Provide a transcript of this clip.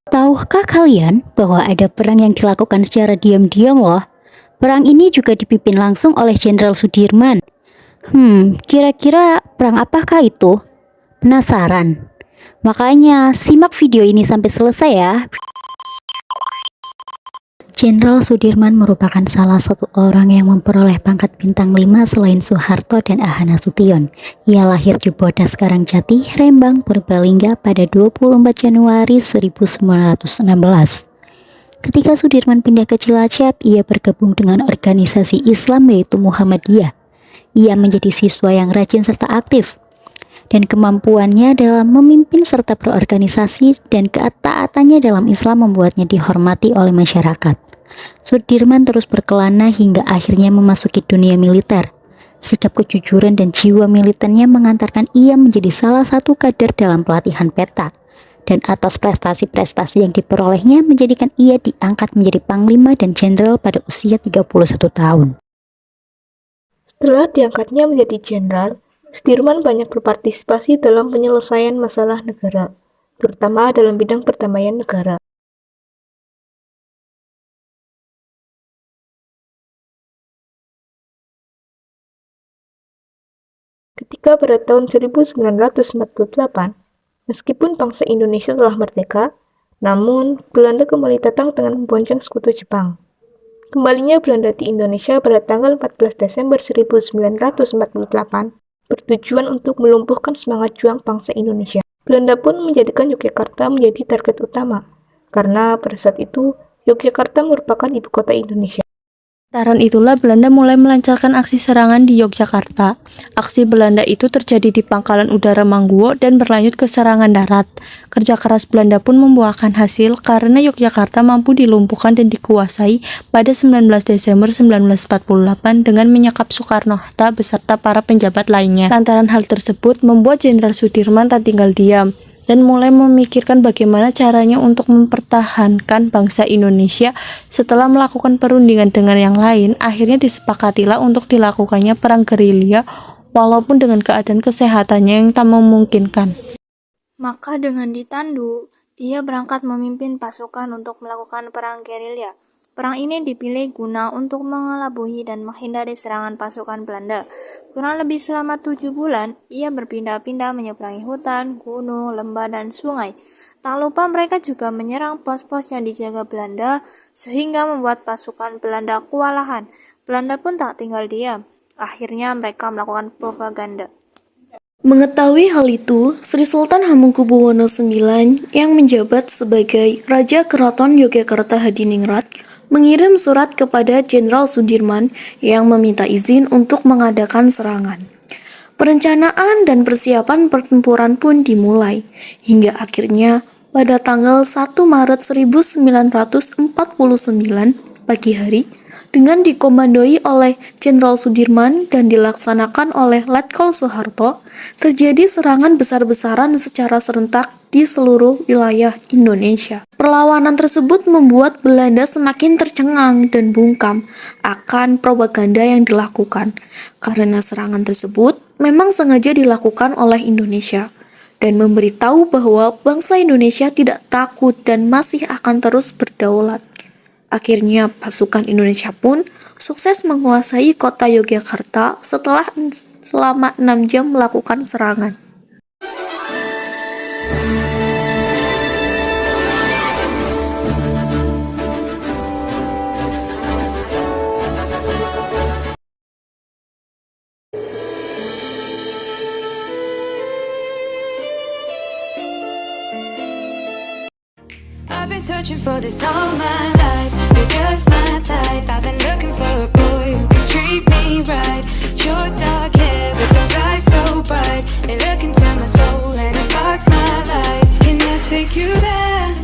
Tahukah kalian bahwa ada perang yang dilakukan secara diam-diam loh? Perang ini juga dipimpin langsung oleh Jenderal Sudirman. Kira-kira perang apakah itu? Penasaran? Makanya simak video ini sampai selesai ya. Jenderal Sudirman merupakan salah satu orang yang memperoleh pangkat bintang 5 selain Soeharto dan Aha Nasution. Ia lahir di Bodas Karangjati, Rembang, Purbalingga pada 24 Januari 1916. Ketika Sudirman pindah ke Cilacap, ia bergabung dengan organisasi Islam yaitu Muhammadiyah. Ia menjadi siswa yang rajin serta aktif, dan kemampuannya dalam memimpin serta berorganisasi dan ketaatannya dalam Islam membuatnya dihormati oleh masyarakat. Sudirman terus berkelana hingga akhirnya memasuki dunia militer. Sikap kejujuran dan jiwa militernya mengantarkan ia menjadi salah satu kader dalam pelatihan peta. Dan atas prestasi-prestasi yang diperolehnya menjadikan ia diangkat menjadi panglima dan jenderal pada usia 31 tahun. Setelah diangkatnya menjadi jenderal, Sudirman banyak berpartisipasi dalam penyelesaian masalah negara, terutama dalam bidang perdamaian negara. Ketika pada tahun 1948, meskipun bangsa Indonesia telah merdeka, namun Belanda kembali datang dengan membonceng sekutu Jepang. Kembalinya Belanda di Indonesia pada tanggal 14 Desember 1948 bertujuan untuk melumpuhkan semangat juang bangsa Indonesia. Belanda pun menjadikan Yogyakarta menjadi target utama, karena pada saat itu Yogyakarta merupakan ibu kota Indonesia. Lantaran itulah Belanda mulai melancarkan aksi serangan di Yogyakarta. Aksi Belanda itu terjadi di Pangkalan Udara Mangguwo dan berlanjut ke serangan darat. Kerja keras Belanda pun membuahkan hasil karena Yogyakarta mampu dilumpuhkan dan dikuasai pada 19 Desember 1948 dengan menyekap Soekarno-Hatta beserta para penjabat lainnya. Lantaran hal tersebut membuat Jenderal Sudirman tak tinggal diam dan mulai memikirkan bagaimana caranya untuk mempertahankan bangsa Indonesia. Setelah melakukan perundingan dengan yang lain, akhirnya disepakatilah untuk dilakukannya perang gerilya walaupun dengan keadaan kesehatannya yang tak memungkinkan. Maka dengan ditandu, dia berangkat memimpin pasukan untuk melakukan perang gerilya. Perang ini dipilih guna untuk mengelabui dan menghindari serangan pasukan Belanda. Kurang lebih selama 7 bulan, ia berpindah-pindah menyeberangi hutan, gunung, lembah, dan sungai. Tak lupa mereka juga menyerang pos-pos yang dijaga Belanda, sehingga membuat pasukan Belanda kewalahan. Belanda pun tak tinggal diam. Akhirnya mereka melakukan propaganda. Mengetahui hal itu, Sri Sultan Hamengkubuwono IX yang menjabat sebagai Raja Keraton Yogyakarta Hadiningrat mengirim surat kepada Jenderal Sudirman yang meminta izin untuk mengadakan serangan. Perencanaan dan persiapan pertempuran pun dimulai, hingga akhirnya pada tanggal 1 Maret 1949 pagi hari, dengan dikomandoi oleh Jenderal Sudirman dan dilaksanakan oleh Letkol Soeharto, terjadi serangan besar-besaran secara serentak di seluruh wilayah Indonesia. Perlawanan tersebut membuat Belanda semakin tercengang dan bungkam akan propaganda yang dilakukan, karena serangan tersebut memang sengaja dilakukan oleh Indonesia dan memberitahu bahwa bangsa Indonesia tidak takut dan masih akan terus berdaulat. Akhirnya pasukan Indonesia pun sukses menguasai kota Yogyakarta setelah selama 6 jam melakukan serangan. I've been searching for this all my life. You're just my type. I've been looking for a boy who can treat me right. Your dark hair with those eyes so bright. They look into my soul and it sparks my life. Can I take you there?